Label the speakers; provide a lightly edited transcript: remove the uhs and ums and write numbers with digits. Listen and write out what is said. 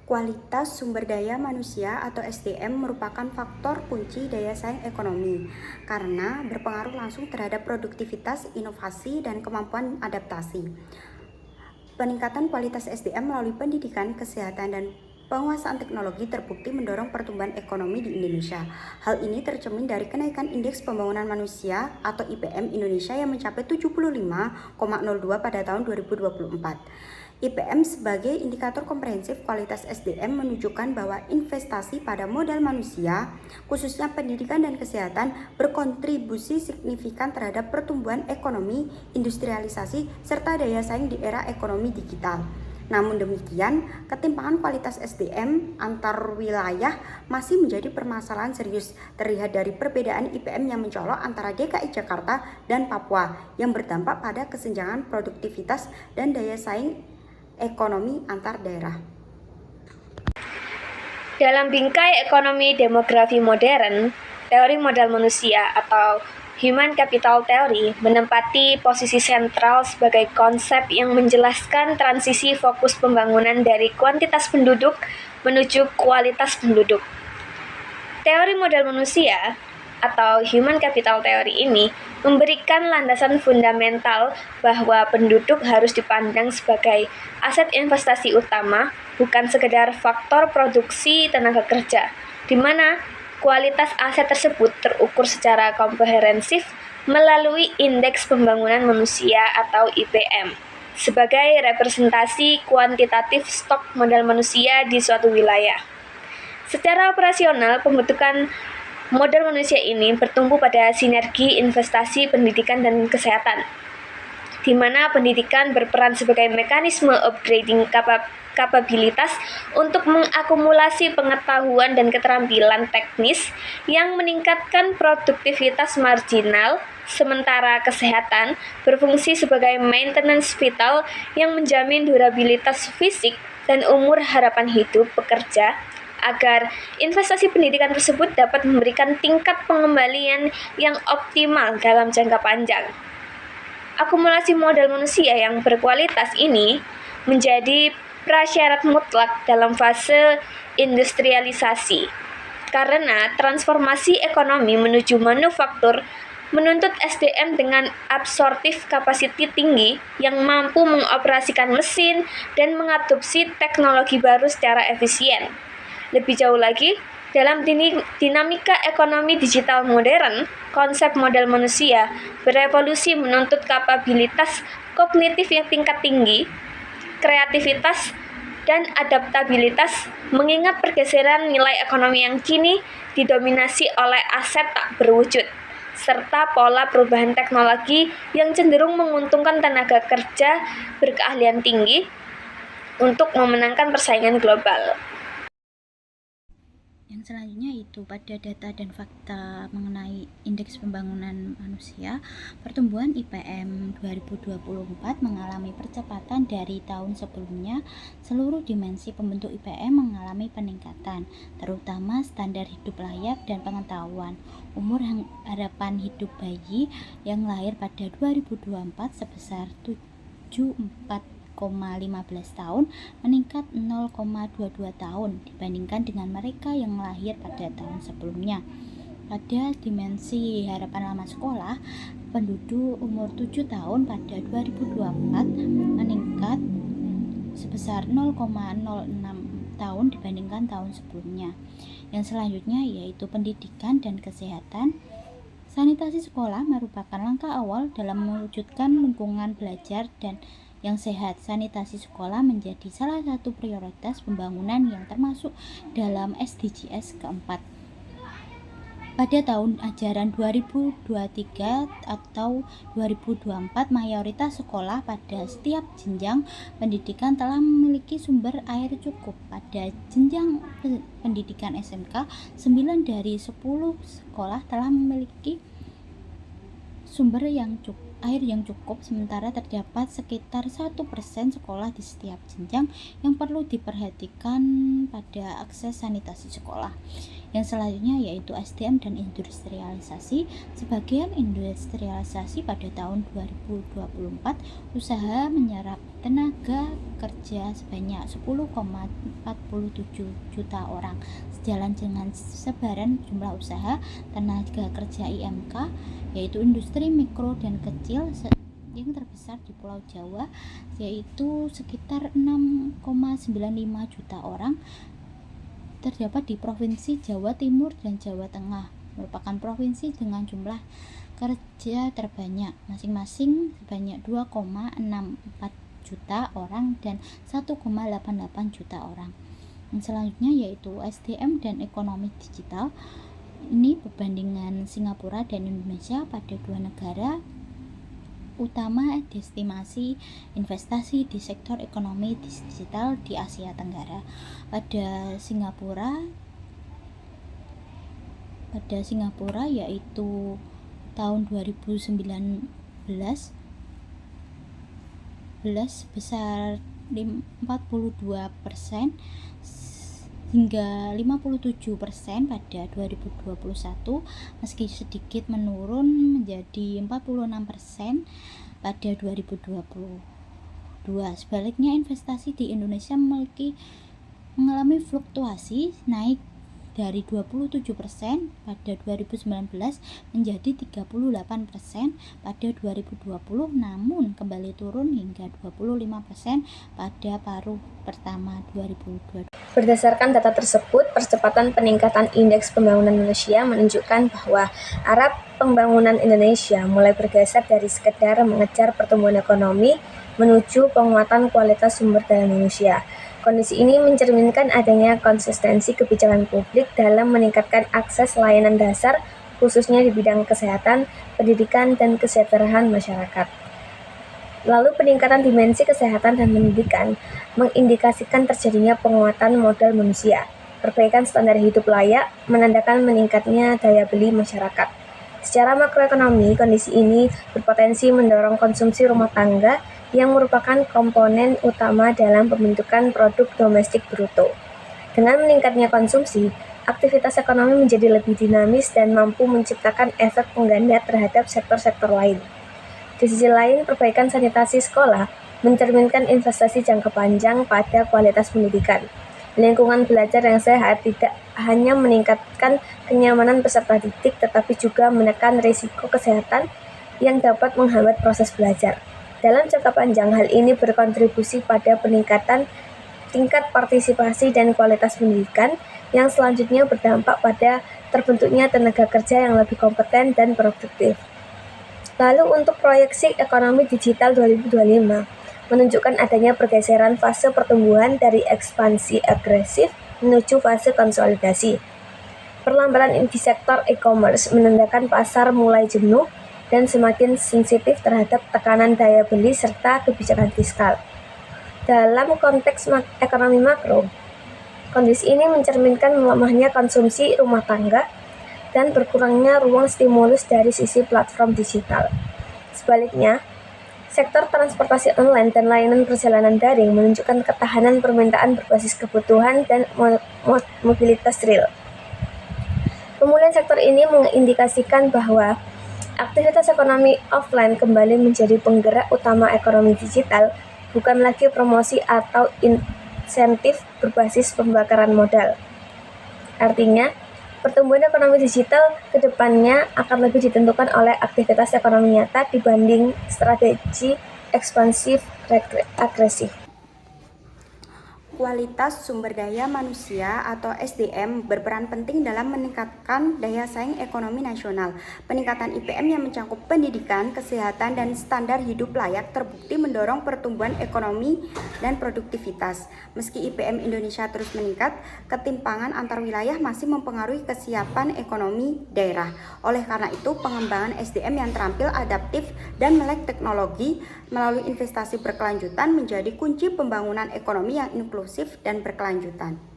Speaker 1: Kualitas sumber daya manusia atau SDM merupakan faktor kunci daya saing ekonomi karena berpengaruh langsung terhadap produktivitas, inovasi, dan kemampuan adaptasi. Peningkatan kualitas SDM melalui pendidikan, kesehatan, dan penguasaan teknologi terbukti mendorong pertumbuhan ekonomi di Indonesia. Hal ini tercermin dari kenaikan Indeks Pembangunan Manusia atau IPM Indonesia yang mencapai 75,02 pada tahun 2024. IPM sebagai indikator komprehensif kualitas SDM menunjukkan bahwa investasi pada modal manusia, khususnya pendidikan dan kesehatan, berkontribusi signifikan terhadap pertumbuhan ekonomi, industrialisasi, serta daya saing di era ekonomi digital. Namun demikian, ketimpangan kualitas SDM antar wilayah masih menjadi permasalahan serius, terlihat dari perbedaan IPM yang mencolok antara DKI Jakarta dan Papua yang berdampak pada kesenjangan produktivitas dan daya saing ekonomi antar daerah.
Speaker 2: Dalam bingkai ekonomi demografi modern, teori modal manusia atau Human Capital Theory menempati posisi sentral sebagai konsep yang menjelaskan transisi fokus pembangunan dari kuantitas penduduk menuju kualitas penduduk. Teori modal manusia atau Human Capital Theory ini memberikan landasan fundamental bahwa penduduk harus dipandang sebagai aset investasi utama, bukan sekedar faktor produksi tenaga kerja, di mana kualitas aset tersebut terukur secara komprehensif melalui Indeks Pembangunan Manusia atau IPM sebagai representasi kuantitatif stok modal manusia di suatu wilayah. Secara operasional, pembentukan modal manusia ini bertumbuh pada sinergi investasi pendidikan dan kesehatan, di mana pendidikan berperan sebagai mekanisme upgrading kapabilitas untuk mengakumulasi pengetahuan dan keterampilan teknis yang meningkatkan produktivitas marginal, sementara kesehatan berfungsi sebagai maintenance vital yang menjamin durabilitas fisik dan umur harapan hidup pekerja agar investasi pendidikan tersebut dapat memberikan tingkat pengembalian yang optimal dalam jangka panjang. Akumulasi modal manusia yang berkualitas ini menjadi prasyarat mutlak dalam fase industrialisasi, karena transformasi ekonomi menuju manufaktur menuntut SDM dengan absorptive capacity tinggi yang mampu mengoperasikan mesin dan mengadopsi teknologi baru secara efisien. Lebih jauh lagi, dalam dinamika ekonomi digital modern, konsep modal manusia berevolusi menuntut kapabilitas kognitif yang tingkat tinggi, kreativitas, dan adaptabilitas, mengingat pergeseran nilai ekonomi yang kini didominasi oleh aset tak berwujud, serta pola perubahan teknologi yang cenderung menguntungkan tenaga kerja berkeahlian tinggi untuk memenangkan persaingan global.
Speaker 3: Yang selanjutnya itu pada data dan fakta mengenai Indeks Pembangunan Manusia, pertumbuhan IPM 2024 mengalami percepatan dari tahun sebelumnya. Seluruh dimensi pembentuk IPM mengalami peningkatan, terutama standar hidup layak dan pengetahuan. Umur harapan hidup bayi yang lahir pada 2024 sebesar 74,15 tahun meningkat 0,22 tahun dibandingkan dengan mereka yang lahir pada tahun sebelumnya. Pada dimensi harapan lama sekolah, penduduk umur 7 tahun pada 2024 meningkat sebesar 0,06 tahun dibandingkan tahun sebelumnya. Yang selanjutnya yaitu pendidikan dan kesehatan. Sanitasi sekolah merupakan langkah awal dalam mewujudkan lingkungan belajar dan yang sehat. Sanitasi sekolah menjadi salah satu prioritas pembangunan yang termasuk dalam SDGs keempat. Pada tahun ajaran 2023 atau 2024, mayoritas sekolah pada setiap jenjang pendidikan telah memiliki sumber air cukup. Pada jenjang pendidikan SMK, 9 dari 10 sekolah telah memiliki sumber air yang cukup, sementara terdapat sekitar 1% sekolah di setiap jenjang yang perlu diperhatikan pada akses sanitasi sekolah. Yang selanjutnya yaitu SDM dan industrialisasi. Sebagian industrialisasi pada tahun 2024 usaha menyerap tenaga kerja sebanyak 10,47 juta orang. Sejalan dengan sebaran jumlah usaha tenaga kerja IMK, yaitu industri mikro dan kecil yang terbesar di Pulau Jawa, yaitu sekitar 6,95 juta orang, terdapat di Provinsi Jawa Timur dan Jawa Tengah, merupakan provinsi dengan jumlah kerja terbanyak, masing-masing sebanyak 2,64 juta orang dan 1,88 juta orang. Yang selanjutnya yaitu SDM dan ekonomi digital. Ini perbandingan Singapura dan Indonesia pada dua negara utama destinasi investasi di sektor ekonomi digital di Asia Tenggara. Pada Singapura yaitu tahun 2019 sebesar 42% hingga 57% pada 2021, meski sedikit menurun menjadi 46% pada 2022. Sebaliknya, investasi di Indonesia mengalami fluktuasi, naik dari 27% pada 2019 menjadi 38% pada 2020, namun kembali turun hingga 25% pada paruh pertama 2022.
Speaker 2: Berdasarkan data tersebut, percepatan peningkatan indeks pembangunan manusia menunjukkan bahwa arah pembangunan Indonesia mulai bergeser dari sekedar mengejar pertumbuhan ekonomi menuju penguatan kualitas sumber daya manusia. Kondisi ini mencerminkan adanya konsistensi kebijakan publik dalam meningkatkan akses layanan dasar, khususnya di bidang kesehatan, pendidikan, dan kesejahteraan masyarakat. Lalu peningkatan dimensi kesehatan dan pendidikan mengindikasikan terjadinya penguatan modal manusia. Perbaikan standar hidup layak menandakan meningkatnya daya beli masyarakat. Secara makroekonomi, kondisi ini berpotensi mendorong konsumsi rumah tangga yang merupakan komponen utama dalam pembentukan produk domestik bruto. Dengan meningkatnya konsumsi, aktivitas ekonomi menjadi lebih dinamis dan mampu menciptakan efek pengganda terhadap sektor-sektor lain. Di sisi lain, perbaikan sanitasi sekolah mencerminkan investasi jangka panjang pada kualitas pendidikan. Lingkungan belajar yang sehat tidak hanya meningkatkan kenyamanan peserta didik, tetapi juga menekan risiko kesehatan yang dapat menghambat proses belajar. Dalam jangka panjang, hal ini berkontribusi pada peningkatan tingkat partisipasi dan kualitas pendidikan yang selanjutnya berdampak pada terbentuknya tenaga kerja yang lebih kompeten dan produktif. Lalu untuk proyeksi ekonomi digital 2025 menunjukkan adanya pergeseran fase pertumbuhan dari ekspansi agresif menuju fase konsolidasi. Perlambatan di sektor e-commerce menandakan pasar mulai jenuh dan semakin sensitif terhadap tekanan daya beli serta kebijakan fiskal. Dalam konteks ekonomi makro, kondisi ini mencerminkan melemahnya konsumsi rumah tangga dan berkurangnya ruang stimulus dari sisi platform digital. Sebaliknya, sektor transportasi online dan layanan perjalanan daring menunjukkan ketahanan permintaan berbasis kebutuhan dan mobilitas real. Pemulihan sektor ini mengindikasikan bahwa aktivitas ekonomi offline kembali menjadi penggerak utama ekonomi digital, bukan lagi promosi atau insentif berbasis pembakaran modal. Artinya, pertumbuhan ekonomi digital ke depannya akan lebih ditentukan oleh aktivitas ekonomi nyata dibanding strategi ekspansif agresif.
Speaker 1: Kualitas sumber daya manusia atau SDM berperan penting dalam meningkatkan daya saing ekonomi nasional. Peningkatan IPM yang mencakup pendidikan, kesehatan, dan standar hidup layak terbukti mendorong pertumbuhan ekonomi dan produktivitas. Meski IPM Indonesia terus meningkat, ketimpangan antar wilayah masih mempengaruhi kesiapan ekonomi daerah. Oleh karena itu, pengembangan SDM yang terampil, adaptif, dan melek teknologi melalui investasi berkelanjutan menjadi kunci pembangunan ekonomi yang inklusif dan berkelanjutan.